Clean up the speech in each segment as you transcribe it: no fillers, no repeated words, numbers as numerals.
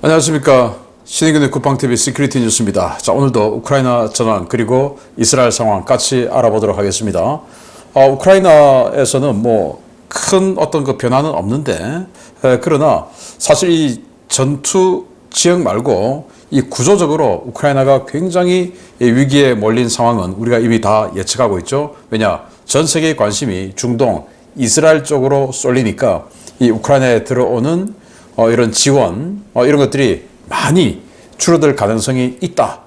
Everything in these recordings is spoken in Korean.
안녕하십니까. 신의균의 국방TV 시큐리티 뉴스입니다. 자, 오늘도 우크라이나 전황 그리고 이스라엘 상황 같이 알아보도록 하겠습니다. 우크라이나에서는 큰 어떤 그 변화는 없는데, 그러나 사실 이 전투 지역 말고 이 구조적으로 우크라이나가 굉장히 위기에 몰린 상황은 우리가 이미 다 예측하고 있죠. 왜냐? 전 세계의 관심이 중동, 이스라엘 쪽으로 쏠리니까 이 우크라이나에 들어오는 이런 지원, 이런 것들이 많이 줄어들 가능성이 있다.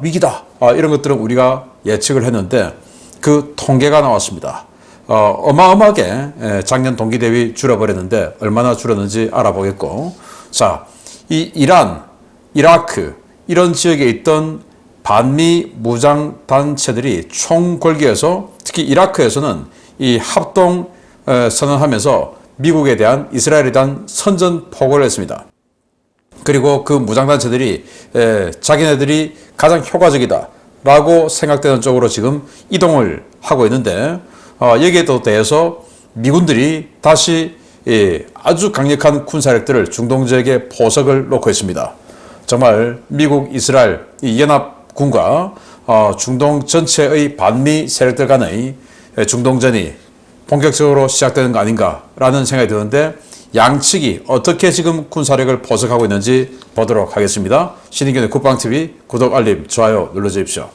위기다. 이런 것들은 우리가 예측을 했는데 그 통계가 나왔습니다. 어마어마하게 작년 동기 대비 줄어버렸는데 얼마나 줄었는지 알아보겠고, 자, 이 이란, 이라크 이런 지역에 있던 반미 무장 단체들이 총궐기에서 특히 이라크에서는 이 합동 선언하면서 미국에 대한 이스라엘에 대한 선전포고를 했습니다. 그리고 그 무장단체들이 자기네들이 가장 효과적이다 라고 생각되는 쪽으로 지금 이동을 하고 있는데, 여기에 대해서 미군들이 다시 아주 강력한 군사력들을 중동 지역에 포석을 놓고 있습니다. 정말 미국, 이스라엘 이 연합군과 중동 전체의 반미 세력들 간의 중동전이 본격적으로 시작되는 거 아닌가라는 생각이 드는데, 양측이 어떻게 지금 군사력을 포석하고 있는지 보도록 하겠습니다. 신의균의 국방TV 구독, 알림, 좋아요 눌러주십시오.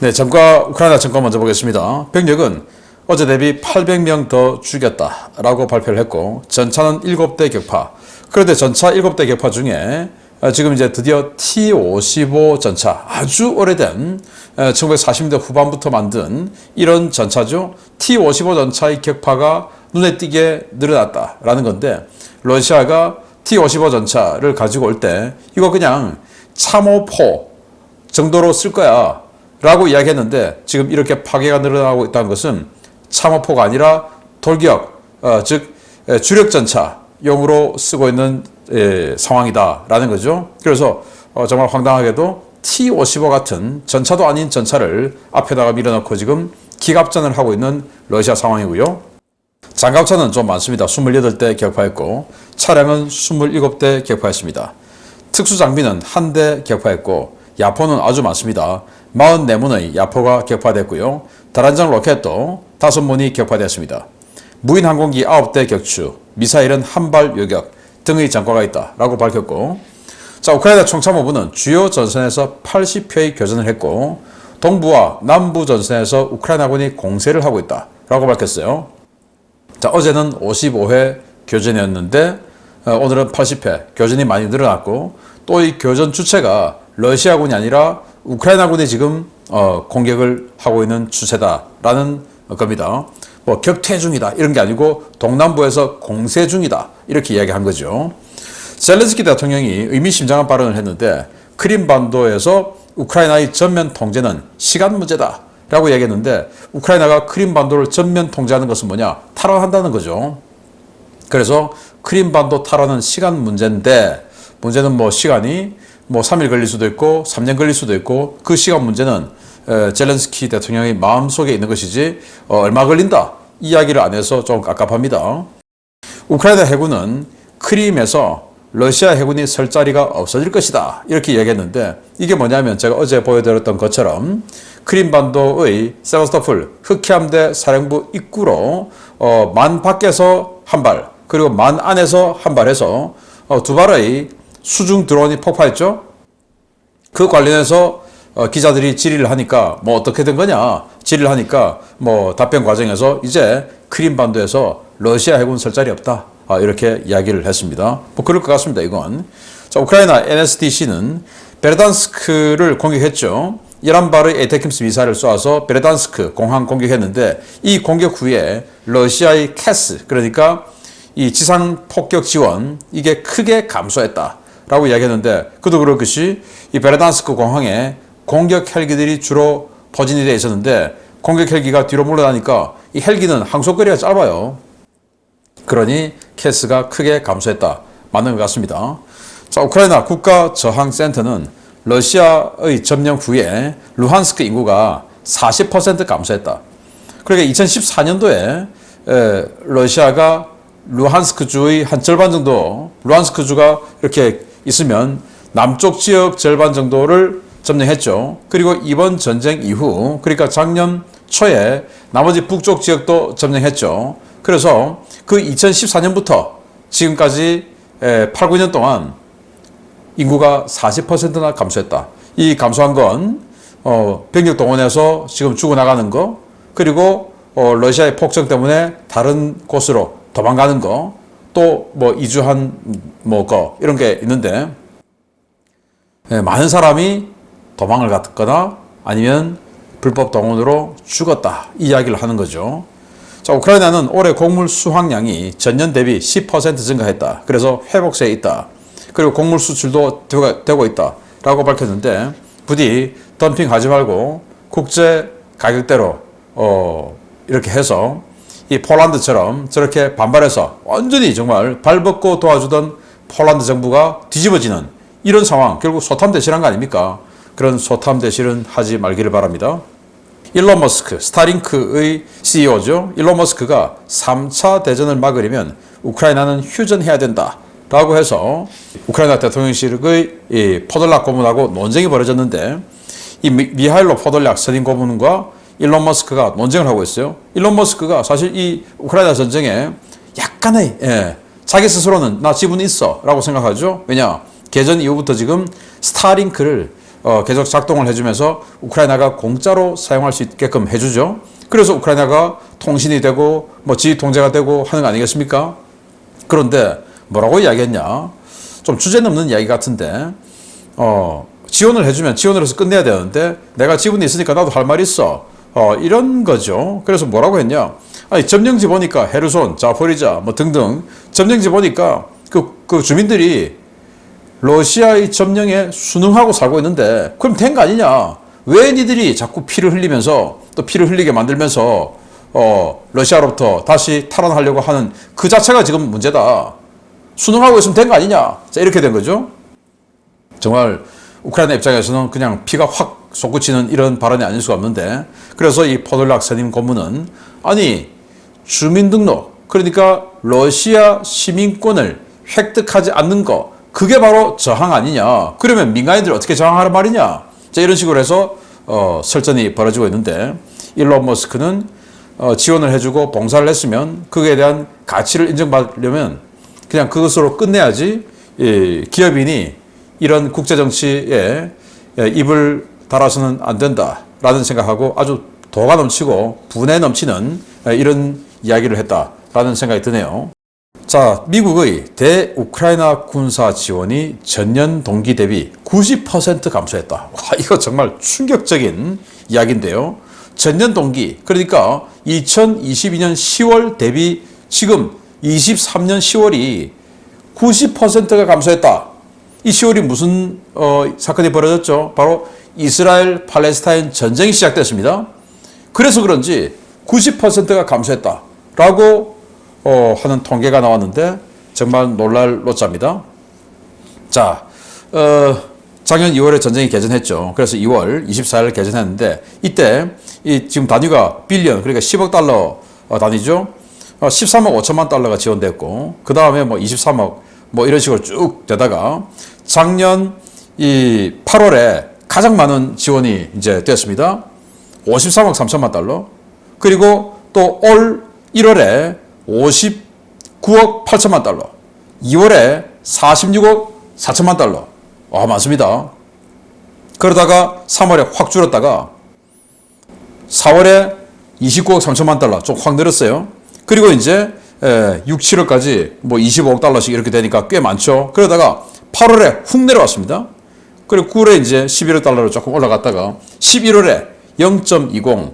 네, 우크라이나 정권 먼저 보겠습니다. 병력은 어제 대비 800명 더 죽였다라고 발표를 했고, 전차는 7대 격파. 그런데 전차 7대 격파 중에 지금 이제 드디어 T-55 전차, 아주 오래된 1940년대 후반부터 만든 이런 전차죠. T-55 전차의 격파가 눈에 띄게 늘어났다라는 건데, 러시아가 T-55 전차를 가지고 올 때 이거 그냥 참호포 정도로 쓸 거야 라고 이야기했는데, 지금 이렇게 파괴가 늘어나고 있다는 것은 참호포가 아니라 돌격, 즉 주력 전차용으로 쓰고 있는 상황이다라는 거죠. 그래서 정말 황당하게도 T-55 같은 전차도 아닌 전차를 앞에다가 밀어넣고 지금 기갑전을 하고 있는 러시아 상황이고요. 장갑차는 좀 많습니다. 28대 격파했고, 차량은 27대 격파했습니다. 특수장비는 1대 격파했고, 야포는 아주 많습니다. 44문의 야포가 격파됐고요. 다란장 로켓도 5문이 격파되었습니다. 무인 항공기 9대 격추, 미사일은 한 발 요격 등의 전과가 있다라고 밝혔고, 자, 우크라이나 총참모부는 주요 전선에서 80회의 교전을 했고, 동부와 남부 전선에서 우크라이나군이 공세를 하고 있다라고 밝혔어요. 자, 어제는 55회 교전이었는데 오늘은 80회 교전이 많이 늘어났고, 또 이 교전 주체가 러시아군이 아니라 우크라이나군이 지금 공격을 하고 있는 추세다라는 겁니다. 격퇴 중이다 이런 게 아니고 동남부에서 공세 중이다 이렇게 이야기한 거죠. 젤렌스키 대통령이 의미심장한 발언을 했는데, 크림반도에서 우크라이나의 전면 통제는 시간 문제다 라고 얘기했는데, 우크라이나가 크림반도를 전면 통제하는 것은 뭐냐? 탈환한다는 거죠. 그래서 크림반도 탈환은 시간 문제인데, 문제는 시간이 3일 걸릴 수도 있고 3년 걸릴 수도 있고, 그 시간 문제는 젤렌스키 대통령의 마음속에 있는 것이지 얼마 걸린다 이야기를 안 해서 좀 깝깝합니다. 우크라이나 해군은 크림에서 러시아 해군이 설 자리가 없어질 것이다 이렇게 얘기했는데, 이게 뭐냐면 제가 어제 보여드렸던 것처럼 크림반도의 세바스토폴 흑해함대 사령부 입구로 만 밖에서 한 발, 그리고 만 안에서 한 발 해서 두 발의 수중 드론이 폭파했죠. 그 관련해서 기자들이 질의를 하니까 어떻게 된 거냐 질의를 하니까 답변 과정에서 이제 크림반도에서 러시아 해군 설 자리 없다 이렇게 이야기를 했습니다. 그럴 것 같습니다. 이건. 자, 우크라이나 NSDC는 베르단스크를 공격했죠. 11발의 에이테킴스 미사일을 쏘아서 베르단스크 공항 공격했는데, 이 공격 후에 러시아의 캐스, 그러니까 이 지상 폭격 지원, 이게 크게 감소했다라고 이야기했는데, 그도 그럴 것이 이 베르단스크 공항에 공격 헬기들이 주로 포진이 되어 있었는데, 공격 헬기가 뒤로 물러나니까 이 헬기는 항속거리가 짧아요. 그러니 캐스가 크게 감소했다. 맞는 것 같습니다. 자, 우크라이나 국가저항센터는 러시아의 점령 후에 루한스크 인구가 40% 감소했다. 그러니까 2014년도에 러시아가 루한스크주의 한 절반 정도, 루한스크주가 이렇게 있으면 남쪽 지역 절반 정도를 점령했죠. 그리고 이번 전쟁 이후, 그러니까 작년 초에 나머지 북쪽 지역도 점령했죠. 그래서 그 2014년부터 지금까지 8, 9년 동안 인구가 40%나 감소했다. 이 감소한 건 병력 동원해서 지금 죽어나가는 거, 그리고 러시아의 폭정 때문에 다른 곳으로 도망가는 거, 또 뭐 이주한 거 이런 게 있는데, 많은 사람이 도망을 갔거나 아니면 불법 동원으로 죽었다, 이 이야기를 하는 거죠. 자, 우크라이나는 올해 곡물 수확량이 전년 대비 10% 증가했다. 그래서 회복세에 있다. 그리고 곡물 수출도 되고 있다 라고 밝혔는데, 부디 덤핑하지 말고 국제 가격대로 이렇게 해서 이 폴란드처럼 저렇게 반발해서 완전히 정말 발벗고 도와주던 폴란드 정부가 뒤집어지는 이런 상황, 결국 소탐대실한 거 아닙니까? 그런 소탐대실은 하지 말기를 바랍니다. 일론 머스크, 스타링크의 CEO죠. 일론 머스크가 3차 대전을 막으려면 우크라이나는 휴전해야 된다 라고 해서 우크라이나 대통령실의 이 포돌락 고문하고 논쟁이 벌어졌는데, 이 미하일로 포돌락 선임 고문과 일론 머스크가 논쟁을 하고 있어요. 일론 머스크가 사실 이 우크라이나 전쟁에 약간의 자기 스스로는 나 지분 있어 라고 생각하죠. 왜냐? 개전 이후부터 지금 스타링크를 계속 작동을 해주면서 우크라이나가 공짜로 사용할 수 있게끔 해주죠. 그래서 우크라이나가 통신이 되고 뭐 지휘 통제가 되고 하는 거 아니겠습니까? 그런데 뭐라고 이야기했냐? 좀 주제 넘는 이야기 같은데, 지원을 해주면 지원을 해서 끝내야 되는데 내가 지분이 있으니까 나도 할 말 있어. 이런 거죠. 그래서 뭐라고 했냐? 아니, 점령지 보니까 헤르손, 자포리자 뭐 등등 점령지 보니까 그 주민들이 러시아의 점령에 순응하고 살고 있는데 그럼 된 거 아니냐? 왜 니들이 자꾸 피를 흘리면서 또 피를 흘리게 만들면서 러시아로부터 다시 탈환하려고 하는 그 자체가 지금 문제다. 순응하고 있으면 된 거 아니냐? 자, 이렇게 된 거죠. 정말 우크라이나 입장에서는 그냥 피가 확 솟구치는 이런 발언이 아닐 수가 없는데, 그래서 이 포돌락 선임 고문은 아니, 주민등록, 그러니까 러시아 시민권을 획득하지 않는 거, 그게 바로 저항 아니냐? 그러면 민간인들 어떻게 저항하란 말이냐? 자, 이런 식으로 해서 설전이 벌어지고 있는데, 일론 머스크는 지원을 해주고 봉사를 했으면 그에 대한 가치를 인정받으려면 그냥 그것으로 끝내야지, 기업인이 이런 국제정치에 입을 달아서는 안 된다라는 생각하고 아주 도가 넘치고 분에 넘치는 이런 이야기를 했다라는 생각이 드네요. 자, 미국의 대우크라이나 군사 지원이 전년 동기 대비 90% 감소했다. 와, 이거 정말 충격적인 이야기인데요. 전년 동기, 그러니까 2022년 10월 대비 지금 23년 10월이 90%가 감소했다. 이 10월이 무슨 사건이 벌어졌죠? 바로 이스라엘 팔레스타인 전쟁이 시작됐습니다. 그래서 그런지 90%가 감소했다라고 하는 통계가 나왔는데 정말 놀랄 노짜입니다. 자, 작년 2월에 전쟁이 개전했죠. 그래서 2월 24일 개전했는데 이때 이 지금 단위가 빌리언, 그러니까 10억 달러 단위죠. 13억 5천만 달러가 지원됐고, 그 다음에 뭐 23억 뭐 이런 식으로 쭉 되다가 작년 이 8월에 가장 많은 지원이 이제 되었습니다. 53억 3천만 달러. 그리고 또 올 1월에 59억 8천만 달러. 2월에 46억 4천만 달러. 많습니다. 그러다가 3월에 확 줄었다가 4월에 29억 3천만 달러 좀 확 늘었어요. 그리고 이제 6, 7월까지 뭐 25억 달러씩 이렇게 되니까 꽤 많죠. 그러다가 8월에 훅 내려왔습니다. 그리고 9월에 이제 11억 달러로 조금 올라갔다가 11월에 0.20,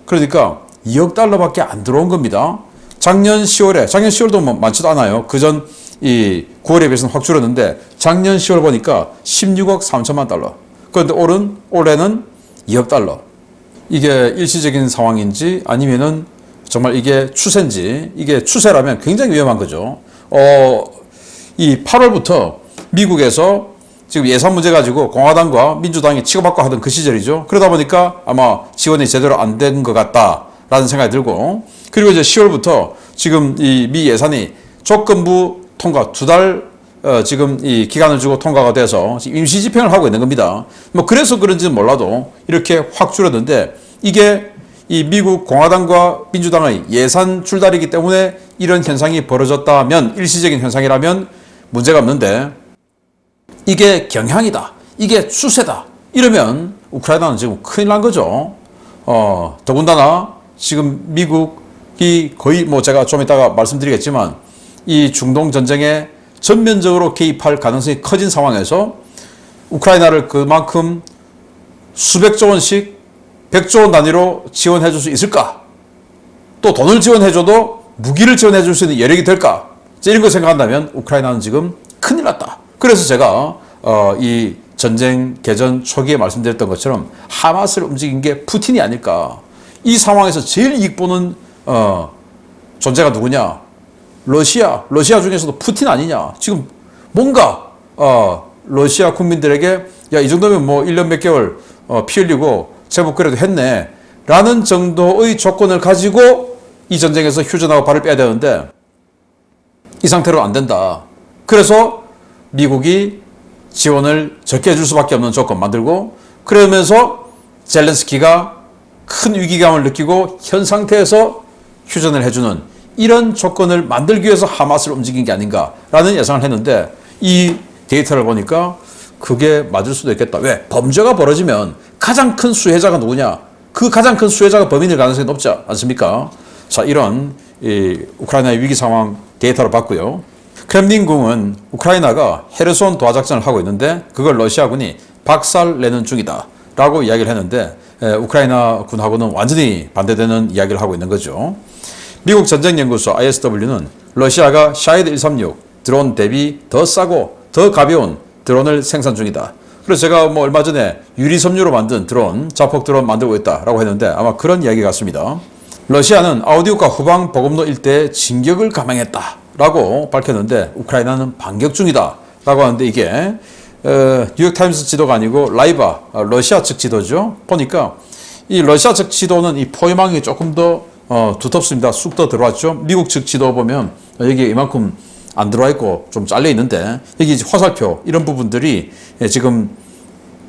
그러니까 2억 달러밖에 안 들어온 겁니다. 작년 10월도 뭐 많지도 않아요. 그전 이 9월에 비해서는 확 줄었는데 작년 10월 보니까 16억 3천만 달러. 그런데 올해는 2억 달러. 이게 일시적인 상황인지 아니면은 정말 이게 추세인지, 이게 추세라면 굉장히 위험한 거죠. 이 8월부터 미국에서 지금 예산 문제 가지고 공화당과 민주당이 치고받고 하던 그 시절이죠. 그러다 보니까 아마 지원이 제대로 안 된 것 같다라는 생각이 들고, 그리고 이제 10월부터 지금 이 미 예산이 조건부 통과 2달 지금 이 기간을 주고 통과가 돼서 임시 집행을 하고 있는 겁니다. 뭐 그래서 그런지는 몰라도 이렇게 확 줄었는데 이게 이 미국 공화당과 민주당의 예산 줄다리기 때문에 이런 현상이 벌어졌다면 일시적인 현상이라면 문제가 없는데 이게 경향이다. 이게 추세다. 이러면 우크라이나는 지금 큰일 난 거죠. 더군다나 지금 미국이 거의 뭐 제가 좀 이따가 말씀드리겠지만 이 중동 전쟁에 전면적으로 개입할 가능성이 커진 상황에서 우크라이나를 그만큼 수백조 원씩 100조 원 단위로 지원해 줄 수 있을까? 또 돈을 지원해줘도 무기를 지원해 줄 수 있는 여력이 될까? 이런 거 생각한다면 우크라이나는 지금 큰일 났다. 그래서 제가 이 전쟁 개전 초기에 말씀드렸던 것처럼 하마스를 움직인 게 푸틴이 아닐까. 이 상황에서 제일 이익 보는 존재가 누구냐? 러시아 중에서도 푸틴 아니냐. 지금 뭔가 러시아 국민들에게 야, 이 정도면 뭐 1년 몇 개월 피 흘리고 제법 그래도 했네 라는 정도의 조건을 가지고 이 전쟁에서 휴전하고 발을 빼야 되는데 이 상태로 안 된다. 그래서 미국이 지원을 적게 해줄 수밖에 없는 조건 만들고 그러면서 젤렌스키가 큰 위기감을 느끼고 현 상태에서 휴전을 해주는 이런 조건을 만들기 위해서 하마스를 움직인 게 아닌가라는 예상을 했는데 이 데이터를 보니까 그게 맞을 수도 있겠다. 왜? 범죄가 벌어지면 가장 큰 수혜자가 누구냐? 그 가장 큰 수혜자가 범인일 가능성이 높지 않습니까? 자, 이런 우크라이나의 위기 상황 데이터를 봤고요. 크렘린궁은 우크라이나가 헤르손 도하 작전을 하고 있는데 그걸 러시아군이 박살내는 중이다 라고 이야기를 했는데 우크라이나 군하고는 완전히 반대되는 이야기를 하고 있는 거죠. 미국 전쟁연구소 ISW는 러시아가 샤헤드 136 드론 대비 더 싸고 더 가벼운 드론을 생산 중이다. 그래서 제가 뭐 얼마 전에 유리섬유로 만든 드론, 자폭 드론 만들고 있다라고 했는데 아마 그런 이야기 같습니다. 러시아는 아우디우카 후방 보급로 일대에 진격을 감행했다라고 밝혔는데 우크라이나는 반격 중이다라고 하는데 이게 뉴욕타임스 지도가 아니고 라이바 러시아 측 지도죠. 보니까 이 러시아 측 지도는 이 포위망이 조금 더 두텁습니다. 쑥 더 들어왔죠. 미국 측 지도 보면 여기 이만큼 안 들어와 있고 좀 잘려 있는데 여기 화살표 이런 부분들이 지금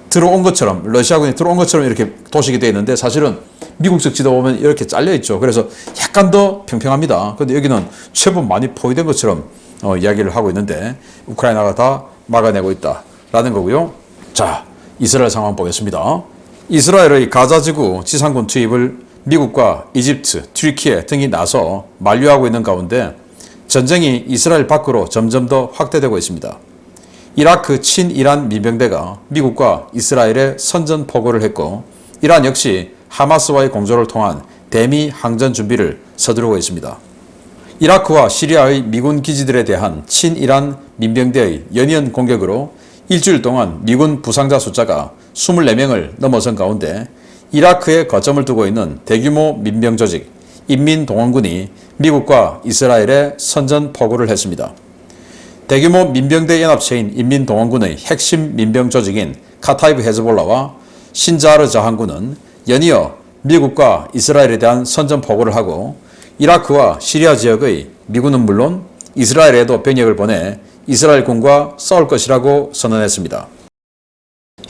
들어온 것처럼 러시아군이 들어온 것처럼 이렇게 도식이 되어 있는데 사실은 미국 측 지도 보면 이렇게 잘려 있죠. 그래서 약간 더 평평합니다. 그런데 여기는 제법 많이 포위된 것처럼 이야기를 하고 있는데 우크라이나가 다 막아내고 있다라는 거고요. 자, 이스라엘 상황 보겠습니다. 이스라엘의 가자지구 지상군 투입을 미국과 이집트, 튀르키예 등이 나서 만류하고 있는 가운데 전쟁이 이스라엘 밖으로 점점 더 확대되고 있습니다. 이라크 친이란 민병대가 미국과 이스라엘에 선전포고를 했고 이란 역시 하마스와의 공조를 통한 대미 항전 준비를 서두르고 있습니다. 이라크와 시리아의 미군 기지들에 대한 친이란 민병대의 연이은 공격으로 일주일 동안 미군 부상자 숫자가 24명을 넘어선 가운데 이라크에 거점을 두고 있는 대규모 민병 조직 인민동원군이 미국과 이스라엘에 선전포고를 했습니다. 대규모 민병대 연합체인 인민동원군의 핵심 민병 조직인 카타이브 헤즈볼라와 신자르 자항군은 연이어 미국과 이스라엘에 대한 선전포고를 하고 이라크와 시리아 지역의 미군은 물론 이스라엘에도 병력을 보내 이스라엘 군과 싸울 것이라고 선언했습니다.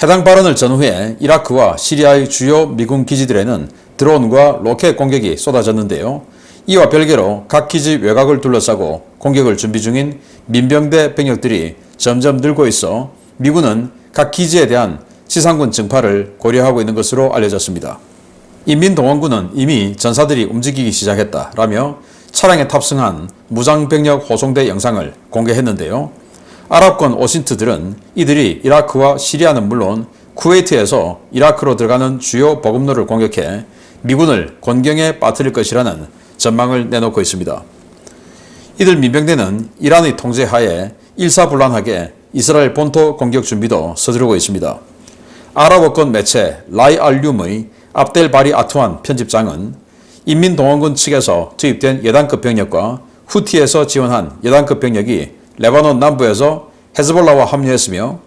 해당 발언을 전후에 이라크와 시리아의 주요 미군 기지들에는 드론과 로켓 공격이 쏟아졌는데요. 이와 별개로 각 기지 외곽을 둘러싸고 공격을 준비 중인 민병대 병력들이 점점 늘고 있어 미군은 각 기지에 대한 지상군 증파를 고려하고 있는 것으로 알려졌습니다. 인민동원군은 이미 전사들이 움직이기 시작했다라며 차량에 탑승한 무장병력 호송대 영상을 공개했는데요. 아랍권 오신트들은 이들이 이라크와 시리아는 물론 쿠웨이트에서 이라크로 들어가는 주요 보급로를 공격해 미군을 곤경에 빠뜨릴 것이라는 전망을 내놓고 있습니다. 이들 민병대는 이란의 통제 하에 일사불란하게 이스라엘 본토 공격 준비도 서두르고 있습니다. 아랍어권 매체 라이 알륨의 압델 바리 아투안 편집장은 인민동원군 측에서 투입된 여단급 병력과 후티에서 지원한 여단급 병력이 레바논 남부에서 헤즈볼라와 합류했으며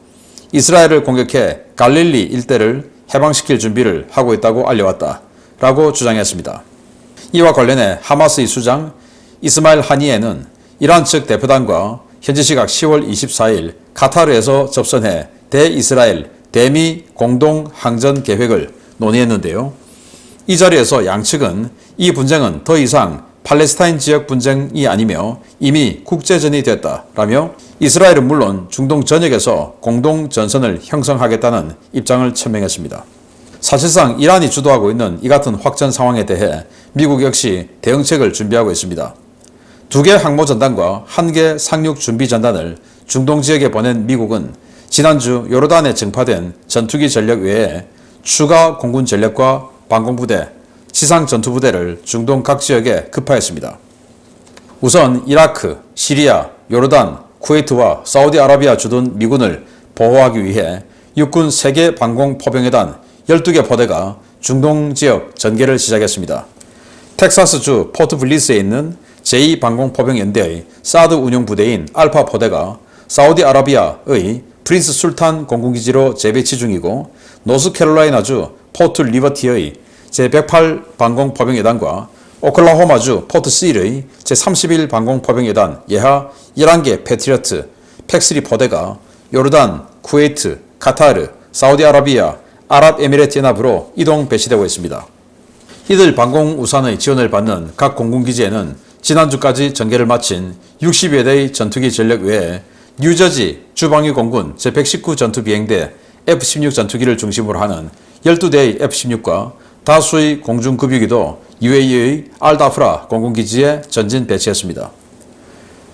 이스라엘을 공격해 갈릴리 일대를 해방시킬 준비를 하고 있다고 알려왔다라고 주장했습니다. 이와 관련해 하마스의 수장 이스마일 하니에는 이란 측 대표단과 현지 시각 10월 24일 카타르에서 접선해 대이스라엘, 대미 공동 항전 계획을 논의했는데요. 이 자리에서 양측은 이 분쟁은 더 이상 팔레스타인 지역 분쟁이 아니며 이미 국제전이 됐다라며 이스라엘은 물론 중동 전역에서 공동 전선을 형성하겠다는 입장을 천명했습니다. 사실상 이란이 주도하고 있는 이 같은 확전 상황에 대해 미국 역시 대응책을 준비하고 있습니다. 2개 항모전단과 1개 상륙준비전단을 중동 지역에 보낸 미국은 지난주 요르단에 증파된 전투기 전력 외에 추가 공군 전력과 방공부대, 지상 전투부대를 중동 각 지역에 급파했습니다. 우선 이라크, 시리아, 요르단, 쿠웨이트와 사우디아라비아 주둔 미군을 보호하기 위해 육군 3개 방공 포병여단 12개 포대가 중동 지역 전개를 시작했습니다. 텍사스주 포트 블리스에 있는 제2방공포병연대의 사드 운용부대인 알파 포대가 사우디아라비아의 프린스 술탄 공군기지로 재배치 중이고 노스캐롤라이나주 포트 리버티의 제108 방공포병여단과 오클라호마주 포트 실의 제31 방공포병여단 예하 11개 패트리어트 팩3 포대가 요르단, 쿠웨이트, 카타르, 사우디아라비아, 아랍에미레트연합으로 이동 배치되고 있습니다. 이들 방공우산의 지원을 받는 각 공군기지에는 지난주까지 전개를 마친 60여 대의 전투기 전력 외에 뉴저지 주방위 공군 제119 전투비행대 F-16 전투기를 중심으로 하는 12대의 F-16과 다수의 공중급유기도 UAE의 알다프라 공군기지에 전진 배치했습니다.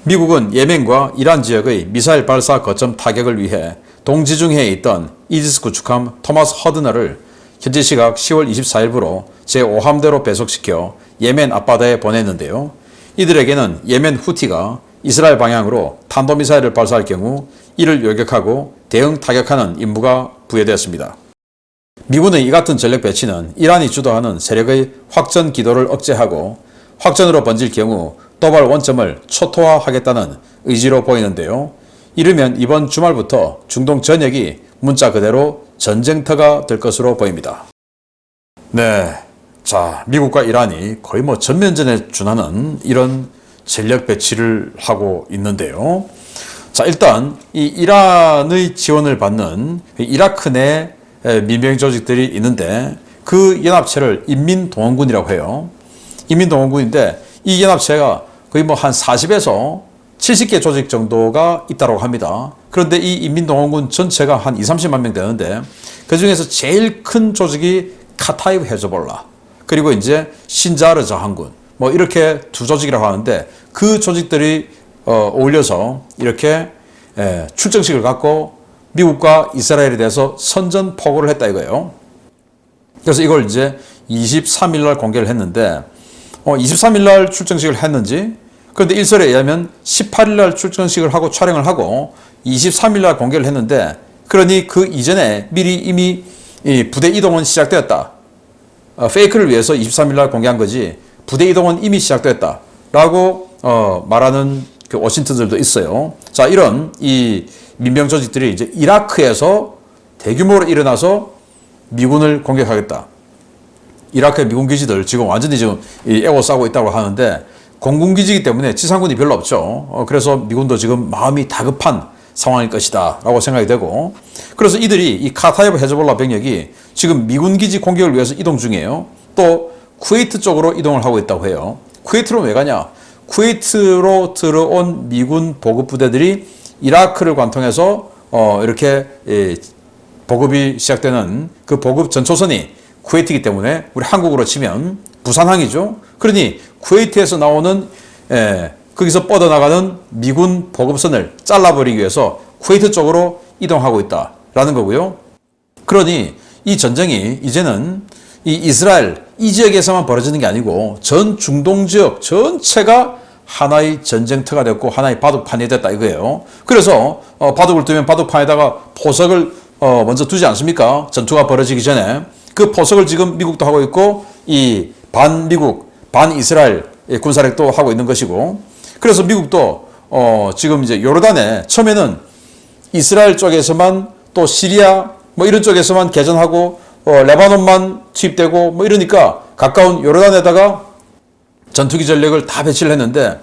미국은 예멘과 이란 지역의 미사일 발사 거점 타격을 위해 동지중해에 있던 이지스 구축함 토마스 허드너를 현지 시각 10월 24일부로 제5함대로 배속시켜 예멘 앞바다에 보냈는데요. 이들에게는 예멘 후티가 이스라엘 방향으로 탄도미사일을 발사할 경우 이를 요격하고 대응 타격하는 임무가 부여되었습니다. 미군의 이 같은 전력 배치는 이란이 주도하는 세력의 확전 기도를 억제하고 확전으로 번질 경우 도발 원점을 초토화하겠다는 의지로 보이는데요. 이르면 이번 주말부터 중동 전역이 문자 그대로 전쟁터가 될 것으로 보입니다. 네, 자, 미국과 이란이 거의 뭐 전면전에 준하는 이런 전력 배치를 하고 있는데요. 자, 일단 이 이란의 지원을 받는 이라크 내 민병 조직들이 있는데 그 연합체를 인민동원군이라고 해요. 인민동원군인데 이 연합체가 거의 뭐 한 40에서 70개 조직 정도가 있다고 합니다. 그런데 이 인민동원군 전체가 한 20-30만 명 되는데 그 중에서 제일 큰 조직이 카타이브 헤즈볼라 그리고 이제 신자르 저항군 뭐 이렇게 두 조직이라고 하는데 그 조직들이 어울려서 이렇게 출정식을 갖고 미국과 이스라엘에 대해서 선전포고를 했다 이거예요. 그래서 이걸 이제 23일 날 공개를 했는데 23일 날 출정식을 했는지 그런데 일설에 의하면 18일 날 출정식을 하고 촬영을 하고 23일 날 공개를 했는데 그러니 그 이전에 미리 이미 이 부대 이동은 시작되었다. 페이크를 위해서 23일 날 공개한 거지 부대 이동은 이미 시작되었다라고 말하는 그 워싱턴들도 있어요. 자, 이런 이 민병 조직들이 이제 이라크에서 대규모로 일어나서 미군을 공격하겠다. 이라크의 미군 기지들 지금 완전히 지금 에워싸고 있다고 하는데 공군기지이기 때문에 지상군이 별로 없죠. 그래서 미군도 지금 마음이 다급한 상황일 것이다 라고 생각이 되고 그래서 이들이 이 카타이브 헤즈볼라 병력이 지금 미군기지 공격을 위해서 이동 중이에요. 또 쿠웨이트 쪽으로 이동을 하고 있다고 해요. 쿠웨이트로 왜 가냐? 쿠웨이트로 들어온 미군 보급부대들이 이라크를 관통해서 이렇게 보급이 시작되는 그 보급 전초선이 쿠웨이트이기 때문에 우리 한국으로 치면 부산항이죠. 그러니 쿠웨이트에서 나오는 거기서 뻗어나가는 미군 보급선을 잘라버리기 위해서 쿠웨이트 쪽으로 이동하고 있다라는 거고요. 그러니 이 전쟁이 이제는 이 이스라엘 이 지역에서만 벌어지는 게 아니고 전 중동 지역 전체가 하나의 전쟁터가 됐고 하나의 바둑판이 됐다 이거예요. 그래서 바둑을 두면 바둑판에다가 포석을 먼저 두지 않습니까? 전투가 벌어지기 전에 그 포석을 지금 미국도 하고 있고 이 반미국 반이스라엘 군사력도 하고 있는 것이고 그래서 미국도 지금 이제 요르단에 처음에는 이스라엘 쪽에서만 또 시리아 뭐 이런 쪽에서만 개전하고 레바논만 투입되고 뭐 이러니까 가까운 요르단에다가 전투기 전력을 다 배치를 했는데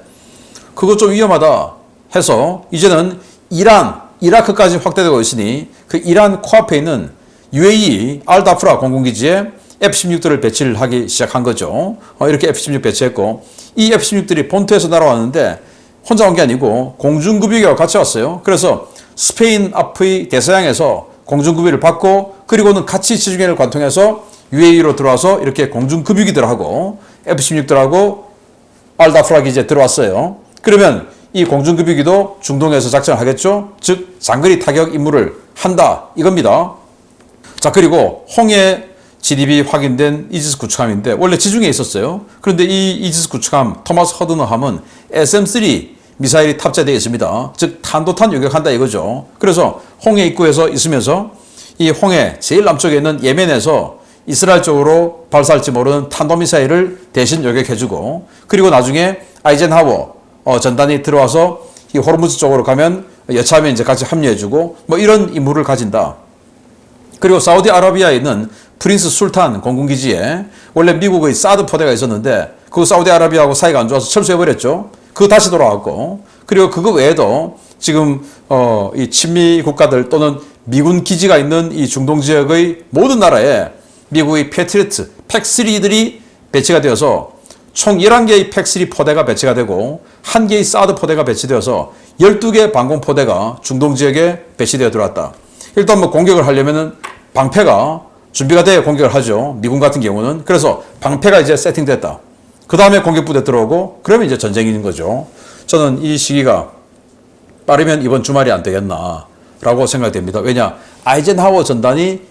그거 좀 위험하다. 해서 이제는 이란, 이라크까지 확대되고 있으니 그 이란 코앞에 있는 UAE 알다프라 공군기지에 F-16들을 배치를 하기 시작한 거죠. 이렇게 F-16 배치했고 이 F-16들이 본토에서 날아왔는데 혼자 온 게 아니고 공중급유기와 같이 왔어요. 그래서 스페인 앞의 대서양에서 공중급유를 받고 그리고는 같이 지중해를 관통해서 UAE로 들어와서 이렇게 공중급유기들하고 F-16들하고 알다프라 기지에 들어왔어요. 그러면 이 공중급유기도 중동에서 작전을 하겠죠. 즉 장거리 타격 임무를 한다 이겁니다. 자, 그리고 홍해 진입이 확인된 이지스 구축함인데 원래 지중해에 있었어요. 그런데 이 이지스 구축함 토마스 허드너함은 SM-3 미사일이 탑재되어 있습니다. 즉 탄도탄 요격한다 이거죠. 그래서 홍해 입구에서 있으면서 이 홍해 제일 남쪽에 있는 예멘에서 이스라엘 쪽으로 발사할지 모르는 탄도미사일을 대신 요격해주고 그리고 나중에 아이젠하워 전단이 들어와서 이 호르무즈 쪽으로 가면 여차하면 이제 같이 합류해주고 뭐 이런 임무를 가진다. 그리고 사우디아라비아에 있는 프린스 술탄 공군기지에 원래 미국의 사드 포대가 있었는데 그 사우디아라비아하고 사이가 안 좋아서 철수해버렸죠. 그거 다시 돌아왔고 그리고 그거 외에도 지금 이 친미 국가들 또는 미군 기지가 있는 이 중동 지역의 모든 나라에 미국의 패트리어트 팩3들이 배치가 되어서 총 11개의 팩3 포대가 배치가 되고 1개의 사드 포대가 배치되어서 12개 방공 포대가 중동 지역에 배치되어 들어왔다. 일단 뭐 공격을 하려면은 방패가 준비가 돼야 공격을 하죠. 미군 같은 경우는. 그래서 방패가 이제 세팅됐다. 그 다음에 공격부대 들어오고 그러면 이제 전쟁인 거죠. 저는 이 시기가 빠르면 이번 주말이 안 되겠나라고 생각됩니다. 왜냐? 아이젠하워 전단이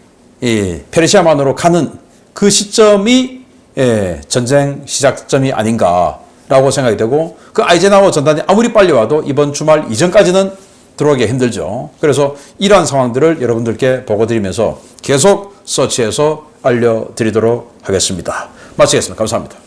페르시아만으로 가는 그 시점이 전쟁 시작점이 아닌가라고 생각이 되고 그 아이젠하워 전단이 아무리 빨리 와도 이번 주말 이전까지는 들어오기 힘들죠. 그래서 이러한 상황들을 여러분들께 보고드리면서 계속 서치해서 알려드리도록 하겠습니다. 마치겠습니다. 감사합니다.